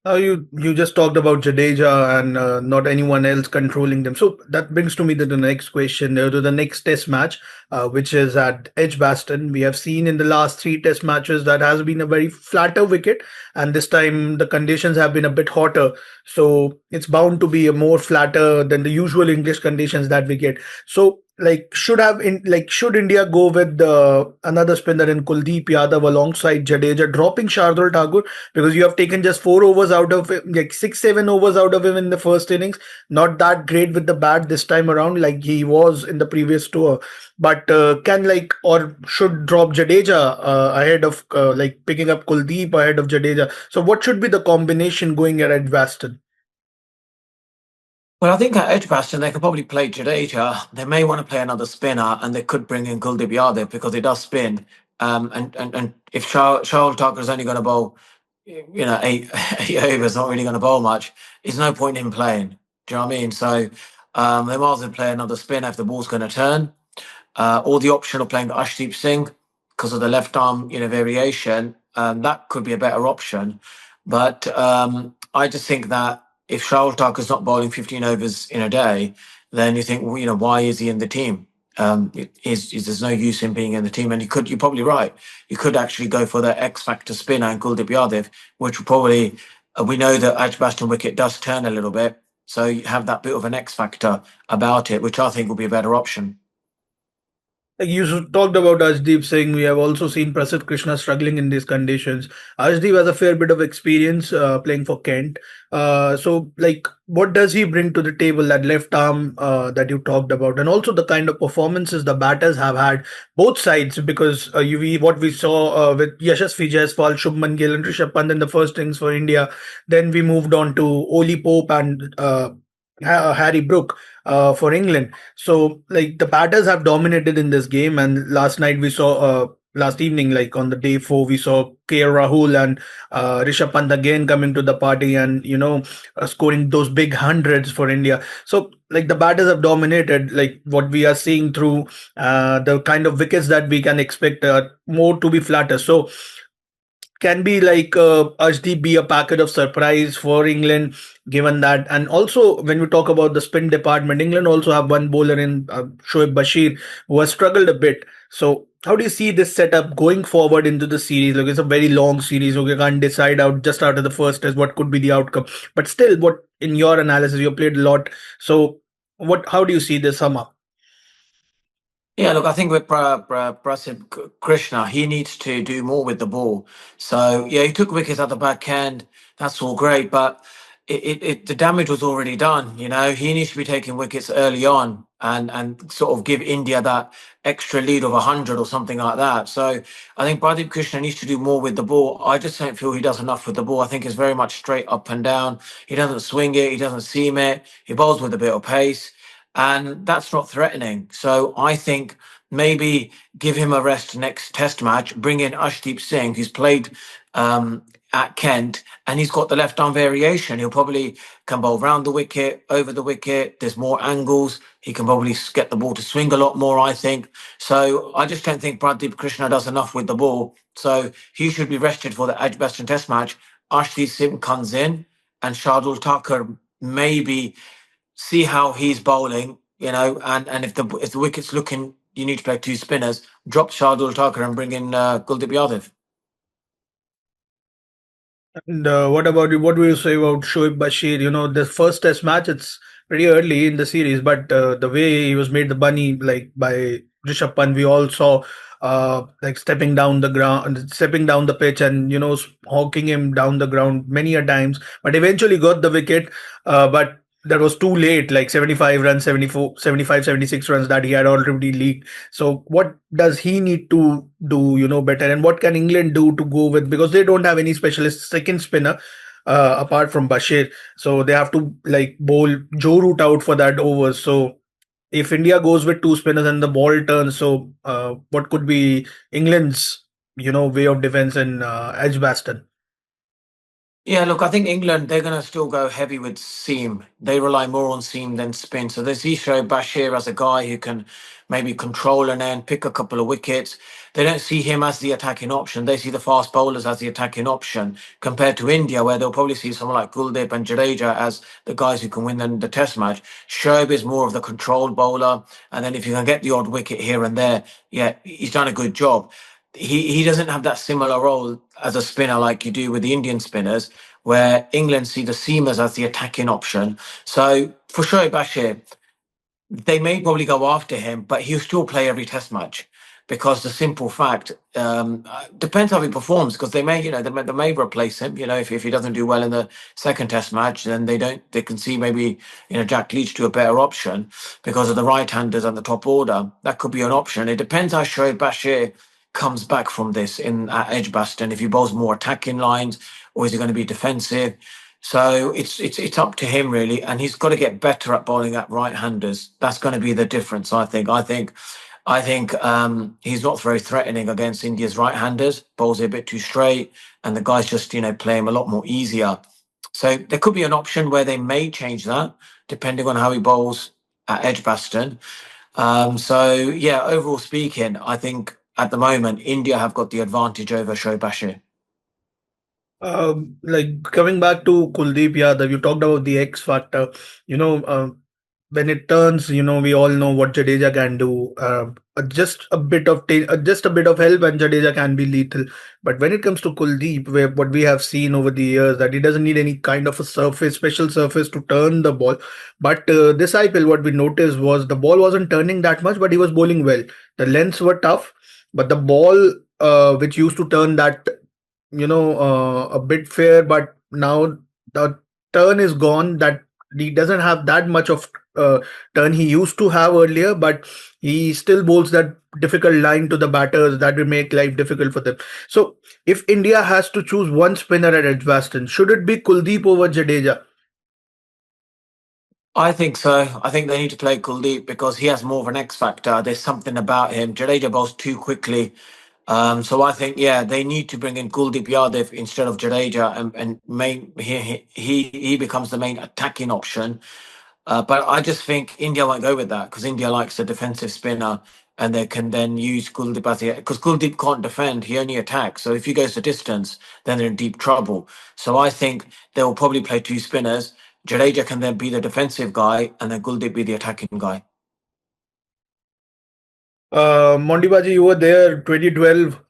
You just talked about Jadeja and not anyone else controlling them. So that brings to me to the next question, to the next test match, which is at Edgbaston. We have seen in the last three test matches that has been a very flatter wicket, and this time the conditions have been a bit hotter. So it's bound to be a more flatter than the usual English conditions that we get. So should India go with another spinner in Kuldeep Yadav alongside Jadeja, dropping Shardul Thakur, because you have taken just 4 overs out of him, like 6, 7 overs out of him in the first innings. Not that great with the bat this time around, like he was in the previous tour. But can like or should drop Jadeja ahead of like picking up Kuldeep ahead of Jadeja. So what should be the combination going at Edgbaston? Well, I think at Edgbaston they could probably play Jadeja. They may want to play another spinner, and they could bring in Kuldeep Yadav because he does spin. And if Shardul Thakur is only going to bowl, eight overs, not really going to bowl much. There's no point in playing. Do you know what I mean? So they might as well play another spinner if the ball's going to turn, or the option of playing Arshdeep Singh because of the left arm, variation. That could be a better option. But I just think that if Shardul Thakur's not bowling 15 overs in a day, then you think, well, why is he in the team? There's no use in being in the team, and you're probably right. You could actually go for the X factor spinner and Kuldeep Yadav, which will probably we know that Edgbaston wicket does turn a little bit, so you have that bit of an X factor about it, which I think will be a better option. Like talked about Arshdeep Singh. We have also seen Prasidh Krishna struggling in these conditions. Arshdeep has a fair bit of experience playing for Kent. What does he bring to the table? That left arm that you talked about, and also the kind of performances the batters have had, both sides. Because what we saw with Yashasvi Jaiswal, Shubman Gill, and Rishabh Pant in the first innings for India. Then we moved on to Oli Pope and Harry Brook for England. So, like the batters have dominated in this game, and last night we saw, last evening, like on the day four, we saw KR Rahul and Rishabh Pant again coming to the party and scoring those big hundreds for India. So, like the batters have dominated. Like what we are seeing through the kind of wickets that we can expect more to be flatter. So can be like Arshdeep be a packet of surprise for England, given that. And also, when we talk about the spin department, England also have one bowler in Shoaib Bashir who has struggled a bit. So, how do you see this setup going forward into the series? Like, it's a very long series. Okay, can't decide out just out of the first test what could be the outcome. But still, what in your analysis, you played a lot. So, what? How do you see this sum up? Yeah, look, I think with Prasidh Krishna, he needs to do more with the ball. So yeah, he took wickets at the back end. That's all great, but the damage was already done. He needs to be taking wickets early on and sort of give India that extra lead of 100 or something like that. So I think Pradeep Krishna needs to do more with the ball. I just don't feel he does enough with the ball. I think it's very much straight up and down. He doesn't swing it. He doesn't seam it. He bowls with a bit of pace and that's not threatening. So I think maybe give him a rest next Test match. Bring in Arshdeep Singh, who's played at Kent, and he's got the left arm variation. He'll probably can bowl round the wicket, over the wicket. There's more angles. He can probably get the ball to swing a lot more. I think so. I just don't think Pradeep Krishna does enough with the ball. So he should be rested for the Edgbaston Test match. Arshdeep Singh comes in, and Shardul Thakur maybe see how he's bowling, and if the wicket's looking, you need to play two spinners. Drop Shardul Thakur and bring in Kuldeep Yadav. And what about you? What do you say about Shoaib Bashir? The first test match, it's pretty early in the series, but the way he was made the bunny, like by Rishabh Pant, we all saw like stepping down the pitch and, hawking him down the ground many a times, but eventually got the wicket. But that was too late, like 75 runs, 74, 75, 76 runs that he had already leaked. So what does he need to do, better? And what can England do to go with, because they don't have any specialist second spinner apart from Bashir. So they have to like bowl Joe Root out for that over. So if India goes with two spinners and the ball turns, so what could be England's, way of defense in Edgbaston? Yeah, look, I think England, they're going to still go heavy with seam. They rely more on seam than spin. So there's Isho Bashir as a guy who can maybe control an end, pick a couple of wickets. They don't see him as the attacking option. They see the fast bowlers as the attacking option compared to India, where they'll probably see someone like Kuldeep and Jadeja as the guys who can win the test match. Shoaib is more of the controlled bowler. And then if you can get the odd wicket here and there, yeah, he's done a good job. He doesn't have that similar role as a spinner like you do with the Indian spinners, where England see the seamers as the attacking option. So for Shoaib Bashir, they may probably go after him, but he'll still play every test match because the simple fact depends how he performs. Because they may replace him. If he doesn't do well in the second test match, then they can see maybe Jack Leach to a better option because of the right-handers and the top order. That could be an option. It depends how Shoaib Bashir comes back from this in at Edgbaston. If he bowls more attacking lines, or is he going to be defensive? So it's up to him really, and he's got to get better at bowling at right-handers. That's going to be the difference, I think. I think he's not very threatening against India's right-handers. Bowls are a bit too straight, and the guys just play him a lot more easier. So there could be an option where they may change that depending on how he bowls at Edgbaston. So yeah, overall speaking, I think at the moment India have got the advantage over Shoaib Bashir. Like coming back to Kuldeep Yadav, you talked about the X factor. You know, when it turns, we all know what Jadeja can do. Just a bit of help, and Jadeja can be lethal. But when it comes to Kuldeep, where what we have seen over the years that he doesn't need any kind of a surface, special surface to turn the ball. But this IPL, what we noticed was the ball wasn't turning that much, but he was bowling well. The lengths were tough, but the ball, which used to turn that a bit fair, but now the turn is gone. That he doesn't have that much of turn he used to have earlier, but he still bowls that difficult line to the batters that will make life difficult for them. So if India has to choose one spinner at Edgbaston, should it be Kuldeep over Jadeja? I think so. I think they need to play Kuldeep because he has more of an X factor. There's something about him. Jadeja bowls too quickly. So I think, yeah, they need to bring in Kuldeep Yadav instead of Jadeja, and he becomes the main attacking option. But I just think India won't go with that because India likes a defensive spinner, and they can then use Kuldeep as because Kuldeep can't defend; he only attacks. So if he goes the distance, then they're in deep trouble. So I think they will probably play two spinners. Jadeja can then be the defensive guy, and then Kuldeep be the attacking guy. Monty Baji, you were there 2012,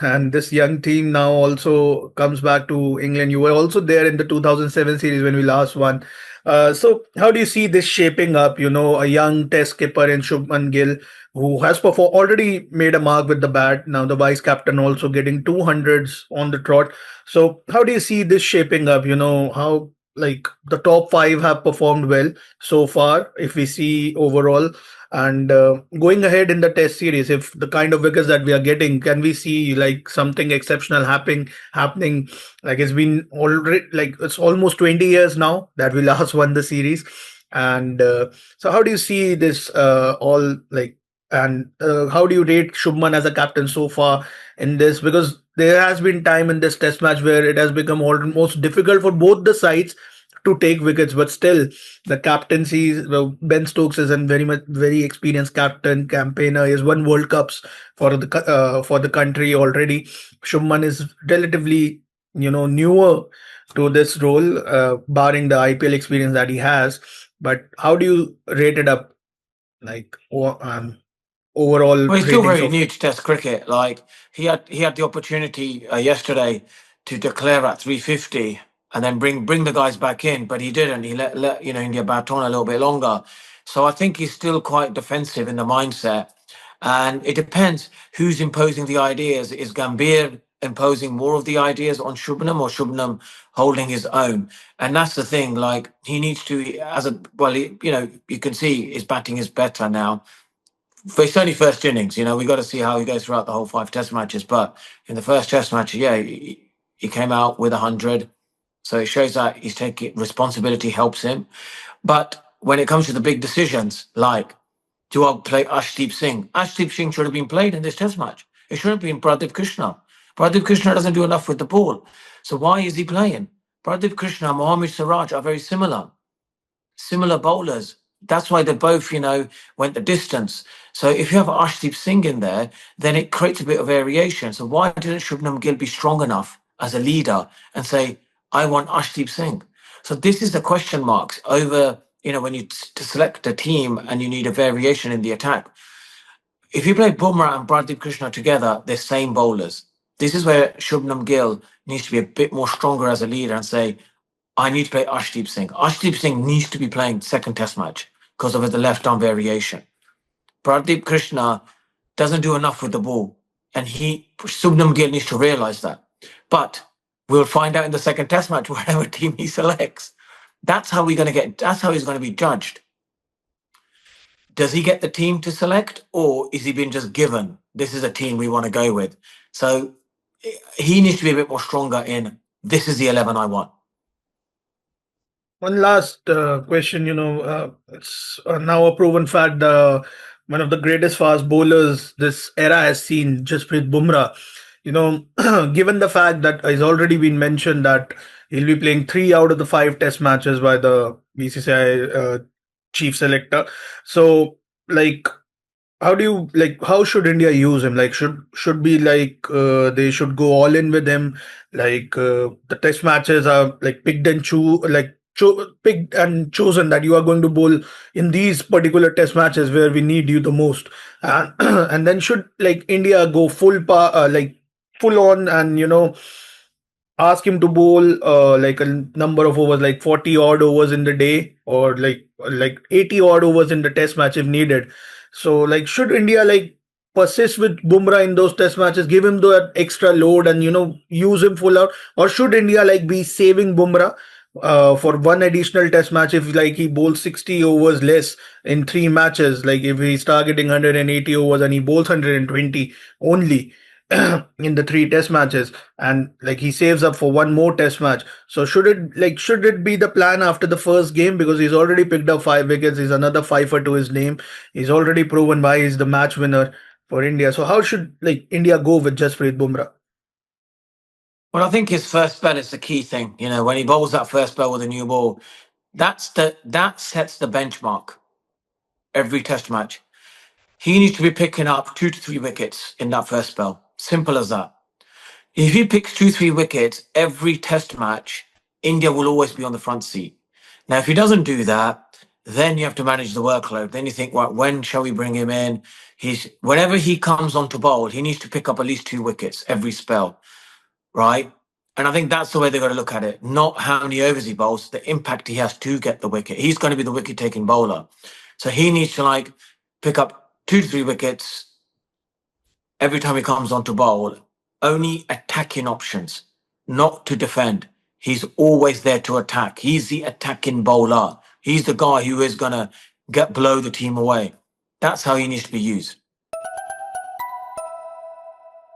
and this young team now also comes back to England. You were also there in the 2007 series when we last won. So, how do you see this shaping up? A young test skipper in Shubman Gill who has already made a mark with the bat. Now, the vice captain also getting 200s on the trot. So, how do you see this shaping up? How like the top five have performed well so far, if we see overall. And going ahead in the test series, if the kind of wickets that we are getting, can we see like something exceptional happening? Like it's been already like it's almost 20 years now that we last won the series. And so how do you see this all like and how do you rate Shubman as a captain so far in this? Because there has been time in this test match where it has become almost difficult for both the sides to take wickets, but still the captaincy. Well, Ben Stokes is a very experienced captain, campaigner. He has won World Cups for the country already. Shubman is relatively newer to this role, barring the IPL experience that he has. But how do you rate it up, like overall Well, he's still ratings very of? new to Test cricket. Like he had the opportunity yesterday to declare at 350 and then bring the guys back in, but he didn't. He let India bat on a little bit longer. So I think he's still quite defensive in the mindset, and it depends who's imposing the ideas. Is Gambhir imposing more of the ideas on Shubnam, or Shubnam holding his own? And that's the thing. Like he needs to, as a well, you can see his batting is better now, but it's only first innings. We got to see how he goes throughout the whole five Test matches. But in the first Test match, yeah, he came out with 100, so it shows that he's taking responsibility, helps him. But when it comes to the big decisions, like do I play Arshdeep Singh? Arshdeep Singh should have been played in this Test match. It should have been Prasidh Krishna. Prasidh Krishna doesn't do enough with the ball. So why is he playing? Pradeep Krishna and Mohammad Siraj are very similar bowlers. That's why they both, went the distance. So if you have Arshdeep Singh in there, then it creates a bit of variation. So why didn't Shubnam Gill be strong enough as a leader and say, I want Arshdeep Singh? So this is the question marks over, when you to select a team and you need a variation in the attack. If you play Bumrah and Pradeep Krishna together, they're same bowlers. This is where Shubnam Gill needs to be a bit more stronger as a leader and say, I need to play Arshdeep Singh. Arshdeep Singh needs to be playing second test match because of the left arm variation. Pradeep Krishna doesn't do enough with the ball, and Subnam Gill needs to realise that. But we'll find out in the second test match whatever team he selects. That's how that's how he's going to be judged. Does he get the team to select, or is he being just given, this is a team we want to go with? So he needs to be a bit more stronger in, this is the 11 I want. One last question. It's now a proven fact. One of the greatest fast bowlers this era has seen, Jasprit Bumrah. Given the fact that it's already been mentioned that he'll be playing 3 out of the 5 Test matches by the BCCI chief selector. So, like, how should India use him? Like, should be like they should go all in with him. Like the Test matches are like picked and choose, like picked and chosen that you are going to bowl in these particular Test matches where we need you the most, and and then should like India go like full on, and ask him to bowl like a number of overs, like 40 odd overs in the day, or like 80 odd overs in the Test match if needed. So, like, should India like persist with Bumrah in those Test matches, give him that extra load, and use him full out, or should India like be saving Bumrah for one additional Test match if like he bowls 60 overs less in 3 matches, like if he's targeting 180 overs and he bowls 120 only in the 3 Test matches, and like he saves up for one more Test match. So should it be the plan after the first game, because he's already picked up 5 wickets, he's another fifer to his name, he's already proven why he's the match winner for India. So how should like India go with Jasprit Bumrah? Well, I think his first spell is the key thing. When he bowls that first spell with a new ball, that sets the benchmark every Test match. He needs to be picking up 2 to 3 wickets in that first spell. Simple as that. If he picks 2, 3 wickets every Test match, India will always be on the front seat. Now, if he doesn't do that, then you have to manage the workload. Then you think, right, when shall we bring him in? Whenever he comes on to bowl, he needs to pick up at least 2 wickets every spell, right? And I think that's the way they've got to look at it. Not how many overs he bowls, the impact he has to get the wicket. He's going to be the wicket-taking bowler. So he needs to pick up 2 to 3 wickets every time he comes on to bowl. Only attacking options, not to defend. He's always there to attack. He's the attacking bowler. He's the guy who is going to blow the team away. That's how he needs to be used.